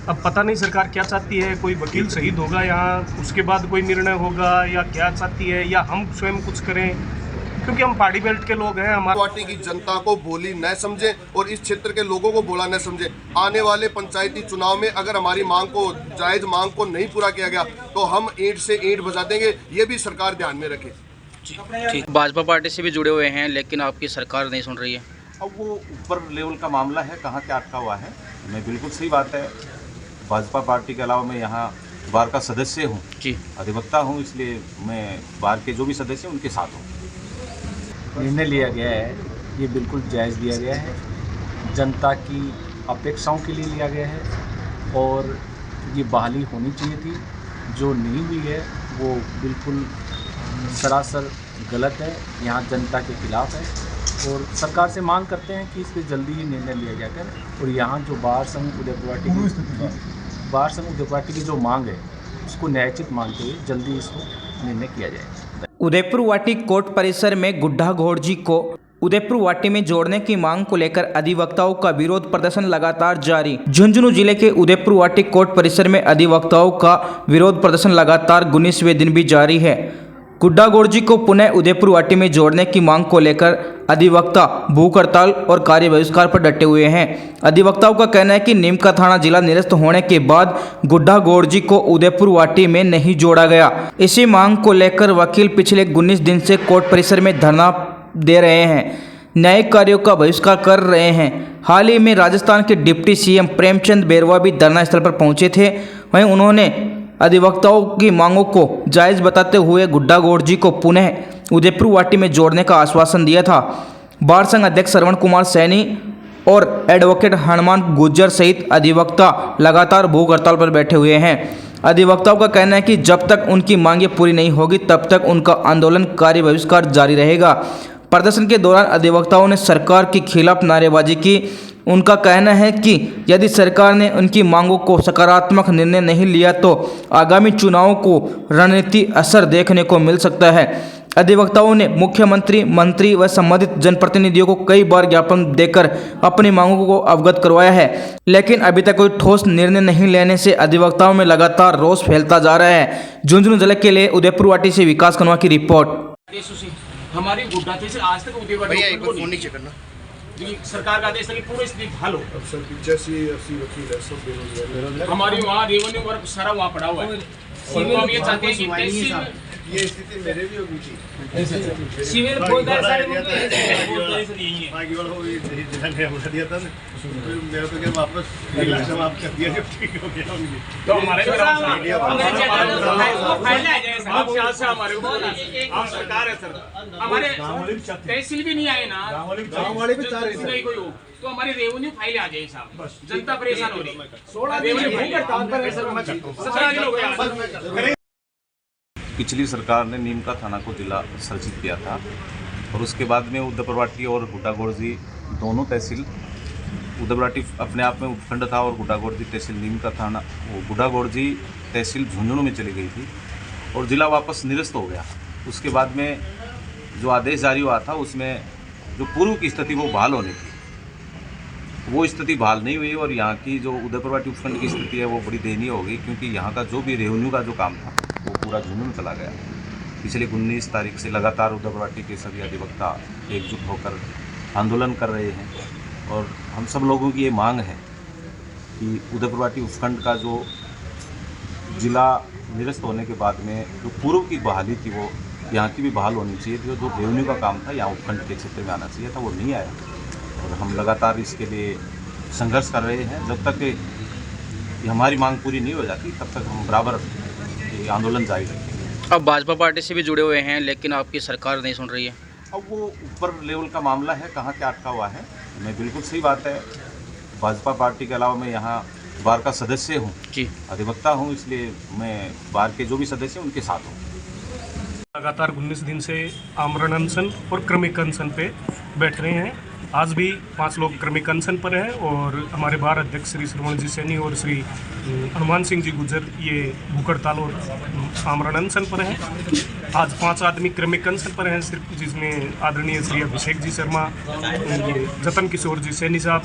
अब पता नहीं सरकार क्या चाहती है, कोई वकील शहीद होगा यहाँ, उसके बाद कोई निर्णय होगा, या क्या चाहती है, या हम स्वयं कुछ करें, क्योंकि हम पहाड़ी बेल्ट के लोग हैं। हमारे पार्टी की जनता को भोली न समझे और इस क्षेत्र के लोगों को भोला न समझे। आने वाले पंचायती चुनाव में अगर हमारी मांग को, जायज मांग को नहीं पूरा किया गया तो हम ईंट से ईंट बजा देंगे। ये भी सरकार ध्यान में रखे। ठीक, भाजपा पार्टी से भी जुड़े हुए हैं लेकिन आपकी सरकार नहीं सुन रही है। अब वो ऊपर लेवल का मामला है, कहाँ क्या अटका हुआ है। मैं बिल्कुल सही बात है, भाजपा पार्टी के अलावा मैं यहाँ बार का सदस्य हूँ जी, अधिवक्ता हूँ, इसलिए मैं बार के जो भी सदस्य हैं उनके साथ हूँ। निर्णय लिया गया है ये बिल्कुल जायज़ लिया गया है, जनता की अपेक्षाओं के लिए लिया गया है और ये बहाली होनी चाहिए थी। जो नहीं हुई है वो बिल्कुल सरासर गलत है, यहाँ जनता के खिलाफ है और सरकार से मांग करते हैं कि इस पर जल्दी ही निर्णय लिया जाकर और यहाँ जो बार संघ उदयपुर की जो मांग है उसको न्यायोचित मानते हुए जल्दी इसको निर्णय किया जाए। उदयपुर वाटी कोर्ट परिसर में गुड्डा घोड़जी को उदयपुर वाटी में जोड़ने की मांग को लेकर अधिवक्ताओं का विरोध प्रदर्शन लगातार जारी। झुंझुनू जिले के उदयपुर वाटी कोर्ट परिसर में अधिवक्ताओं का विरोध प्रदर्शन लगातार 19वें दिन भी जारी है। गुड्डा घोड़जी को पुनः उदयपुर वाटी में जोड़ने की मांग को लेकर अधिवक्ता भूख हड़ताल और कार्य बहिष्कार पर डटे हुए हैं। अधिवक्ताओं का कहना है कि नीमका थाना जिला निरस्त होने के बाद गुड्डा घोड़जी को उदयपुर वाटी में नहीं जोड़ा गया। इसी मांग को लेकर वकील पिछले 19 दिन से कोर्ट परिसर में धरना दे रहे हैं, न्यायिक कार्यों का बहिष्कार कर रहे हैं। हाल ही में राजस्थान के डिप्टी सीएम प्रेमचंद बैरवा भी धरना स्थल पर पहुंचे थे। वहीं उन्होंने अधिवक्ताओं की मांगों को जायज़ बताते हुए गुड्डा घोड़जी को पुनः उदयपुर वाटी में जोड़ने का आश्वासन दिया था। बार संघ अध्यक्ष श्रवण कुमार सैनी और एडवोकेट हनुमान गुर्जर सहित अधिवक्ता लगातार भूख हड़ताल पर बैठे हुए हैं। अधिवक्ताओं का कहना है कि जब तक उनकी मांगें पूरी नहीं होगी तब तक उनका आंदोलन कार्य बहिष्कार जारी रहेगा। प्रदर्शन के दौरान अधिवक्ताओं ने सरकार के खिलाफ नारेबाजी की। उनका कहना है कि यदि सरकार ने उनकी मांगों को सकारात्मक निर्णय नहीं लिया तो आगामी चुनावों को रणनीति असर देखने को मिल सकता है। अधिवक्ताओं ने मुख्यमंत्री, मंत्री व संबंधित जनप्रतिनिधियों को कई बार ज्ञापन देकर अपनी मांगों को अवगत करवाया है, लेकिन अभी तक कोई ठोस निर्णय नहीं लेने से अधिवक्ताओं में लगातार रोष फैलता जा रहा है। झुंझुनू जिले के लिए उदयपुर वाटी से विकास खनवा की रिपोर्ट। हमारी गुड्डा से आज तक सरकार का आदेश है कि पूरी स्थिति बहाल हो। हमारी वहाँ रेवेन्यू वर्क सारा वहाँ पड़ा हुआ है। हम ये चाहते हैं कि ये स्थिति मेरे भी होगी थी। सिविल फौजदार सारे दिया था मेरे को क्या वापस समाप्त कर दिया, ठीक हो गया उनकी। तो हमारे हमारे ऊपर सरकार है सर, हमारे तहसील भी नहीं आए ना, गाँव वाले भी नहीं कोई हो तो हमारी रेवेन्यू फाइल आ जाए साहब। जनता परेशान हो रही। पिछली सरकार ने नीमका थाना को जिला सर्जित किया था और उसके बाद में उदयपुर वाटी और गुड्डा घोड़जी दोनों तहसील, उदयपुर वाटी अपने आप में उपखंड था और गुड्डा घोड़जी तहसील नीमका थाना, गुड्डा घोड़जी तहसील झुंझुनू में चली गई थी और ज़िला वापस निरस्त हो गया। उसके बाद में जो आदेश जारी हुआ था उसमें जो पूर्व की स्थिति वो बहाल होनी थी, वो स्थिति बहाल नहीं हुई और यहाँ की जो उदयपुर वाटी उपखंड की स्थिति है वो बड़ी दयनीय हो गई, क्योंकि यहाँ का जो भी रेवेन्यू का जो काम था वो पूरा झुंझुनू में चला गया। पिछले 19 तारीख से लगातार उदयपुर वाटी के सभी अधिवक्ता एकजुट होकर आंदोलन कर रहे हैं और हम सब लोगों की ये मांग है कि उदयपुर वाटी उपखंड का जो जिला निरस्त होने के बाद में जो पूर्व की बहाली थी वो यहाँ की भी बहाल होनी चाहिए थी। जो रेवेन्यू का काम था यहाँ उपखंड के क्षेत्र में आना चाहिए था, वो नहीं आया और हम लगातार इसके लिए संघर्ष कर रहे हैं। जब तक ये हमारी मांग पूरी नहीं हो जाती तब तक हम बराबर ये आंदोलन जारी रखेंगे। अब भाजपा पार्टी से भी जुड़े हुए हैं लेकिन आपकी सरकार नहीं सुन रही है। अब वो ऊपर लेवल का मामला है, कहाँ क्या अटका हुआ है। मैं बिल्कुल सही बात है, भाजपा पार्टी के अलावा मैं यहाँ बार का सदस्य हूँ जी, अधिवक्ता हूँ, इसलिए मैं बार के जो भी सदस्य हैं उनके साथ हूँ। लगातार 19 दिन से आमरण अनशन और क्रमिक अनशन पे बैठ रहे हैं। आज भी 5 लोग क्रमिक अनशन पर हैं और हमारे बार अध्यक्ष श्री श्रवण जी सैनी और श्री हनुमान सिंह जी गुजर ये भूख हड़ताल और आमरण अनशन पर हैं। आज 5 आदमी क्रमिक अनशन पर हैं सिर्फ, जिसमें आदरणीय श्री अभिषेक जी शर्मा, ये जतन किशोर जी सैनी साहब,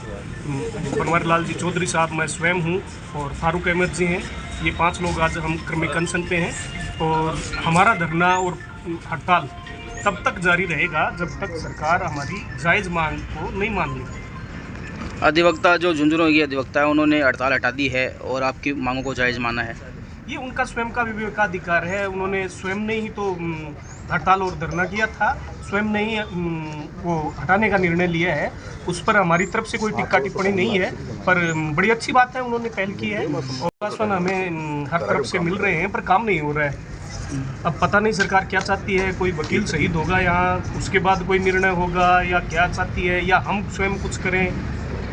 बनवारी लाल जी चौधरी साहब, मैं स्वयं हूँ और फारूक अहमद जी हैं। ये 5 लोग आज हम क्रमिक अनशन पे हैं और हमारा धरना और हड़ताल तब तक जारी रहेगा जब तक सरकार हमारी जायज़ मांग को नहीं मान लेगी। अधिवक्ता जो झुंझुनू के अधिवक्ता है उन्होंने हड़ताल हटा दी है और आपकी मांगों को जायज़ माना है। ये उनका स्वयं का विवेकाधिकार है। उन्होंने स्वयं ने ही तो हड़ताल और धरना किया था, स्वयं ने ही वो हटाने का निर्णय लिया है। उस पर हमारी तरफ से कोई टिक्का टिप्पणी नहीं है, पर बड़ी अच्छी बात है, उन्होंने पहल की है और आश्वासन हमें हर तरफ से मिल रहे हैं, पर काम नहीं हो रहा है। अब पता नहीं सरकार क्या चाहती है, कोई वकील शहीद होगा यहाँ, उसके बाद कोई निर्णय होगा, या क्या चाहती है, या हम स्वयं कुछ करें,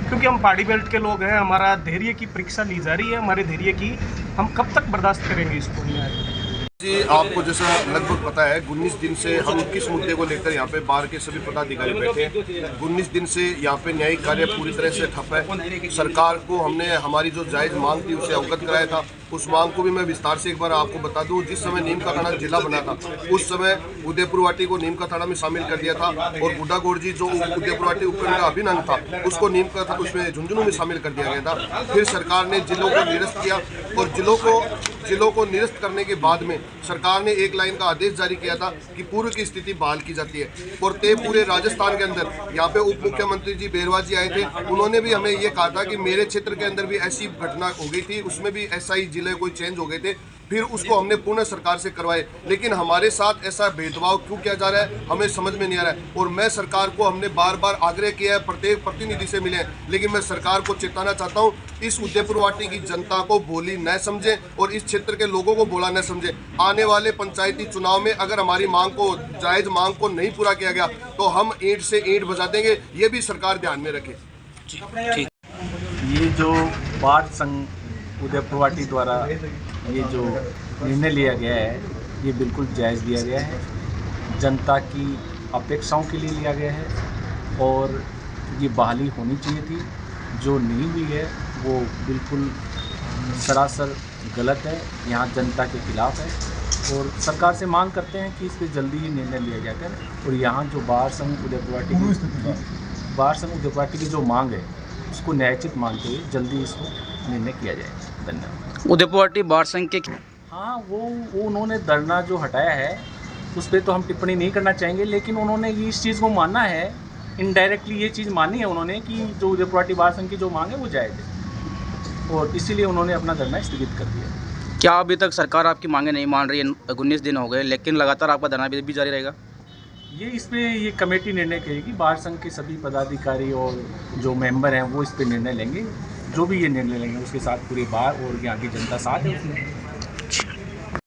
क्योंकि हम पहाड़ी बेल्ट के लोग हैं। हमारा धैर्य की परीक्षा ली जा रही है, हमारे धैर्य की, हम कब तक बर्दाश्त करेंगे इसको न्याय। जी, आपको जैसा लगभग पता है 19 दिन से हम किस मुद्दे को लेकर यहाँ पे बार के सभी पदाधिकारी बैठे हैं। 19 दिन से यहाँ पे न्यायिक कार्य पूरी तरह से ठप है। सरकार को हमने हमारी जो जायज़ मांग थी उसे अवगत कराया था। उस मांग को भी मैं विस्तार से एक बार आपको बता दूं। जिस समय नीम का थाना जिला बना था उस समय उदयपुरवाटी को नीम का थाना में शामिल कर दिया था और गुड्डा गोड़जी जो उदयपुरवाटी उपखंड का अभिन्न अंग था उसको नीम का था उसमें झुंझुनू में शामिल कर दिया गया था। फिर सरकार ने जिलों को निरस्त किया और जिलों को निरस्त करने के बाद में सरकार ने एक लाइन का आदेश जारी किया था कि पूर्व की स्थिति बहाल की जाती है। और ते पूरे राजस्थान के अंदर यहाँ पे उप मुख्यमंत्री जी बेरवा जी आए थे, उन्होंने भी हमें ये कहा था कि मेरे क्षेत्र के अंदर भी ऐसी घटना हो गई थी, उसमें भी SI जिले कोई चेंज हो गए थे, फिर उसको हमने पुनः सरकार से करवाए। लेकिन हमारे साथ ऐसा भेदभाव क्यों किया जा रहा है हमें समझ में नहीं आ रहा है। और मैं सरकार को हमने बार बार आग्रह किया है, प्रत्येक प्रतिनिधि से मिले, लेकिन मैं सरकार को चेताना चाहता हूँ, इस उदयपुरवाटी की जनता को भोली न समझे और इस क्षेत्र के लोगों को भोला न समझे। आने वाले पंचायती चुनाव में अगर हमारी मांग को, जायज़ मांग को नहीं पूरा किया गया तो हम ईंट से ईंट बजा देंगे, ये भी सरकार ध्यान में रखे। ठीक। ये जो बार संघ उदयपुरवाटी द्वारा ये जो निर्णय लिया गया है ये बिल्कुल जायज़ लिया गया है, जनता की अपेक्षाओं के लिए लिया गया है और ये बहाली होनी चाहिए थी, जो नहीं हुई है वो बिल्कुल सरासर गलत है, यहाँ जनता के खिलाफ है। और सरकार से मांग करते हैं कि इस पर जल्दी ही निर्णय लिया जाकर और यहाँ जो बार संघ उदयपुरवाटी की जो मांग है उसको न्यायोचित मानते हुए जल्दी इसको निर्णय किया जाए। धन्यवाद। उदयपुरवाटी बार संघ के हाँ, वो उन्होंने धरना जो हटाया है उस पर तो हम टिप्पणी नहीं करना चाहेंगे, लेकिन उन्होंने इस चीज़ को माना है, इनडायरेक्टली ये चीज़ मानी है उन्होंने कि जो उदयपुरवाटी बार संघ की जो मांग है वो जायज़ है और इसीलिए उन्होंने अपना धरना स्थगित कर दिया। क्या अभी तक सरकार आपकी मांगे नहीं मान रही है? 19 दिन हो गए लेकिन लगातार आपका धरना भी जारी रहेगा? ये इस पर ये कमेटी निर्णय करेगी, बार संघ के सभी पदाधिकारी और जो मेंबर हैं वो इस पर निर्णय लेंगे, जो भी ये निर्णय लेंगे उसके साथ पूरी बार और यहाँ की जनता साथ है उसमें।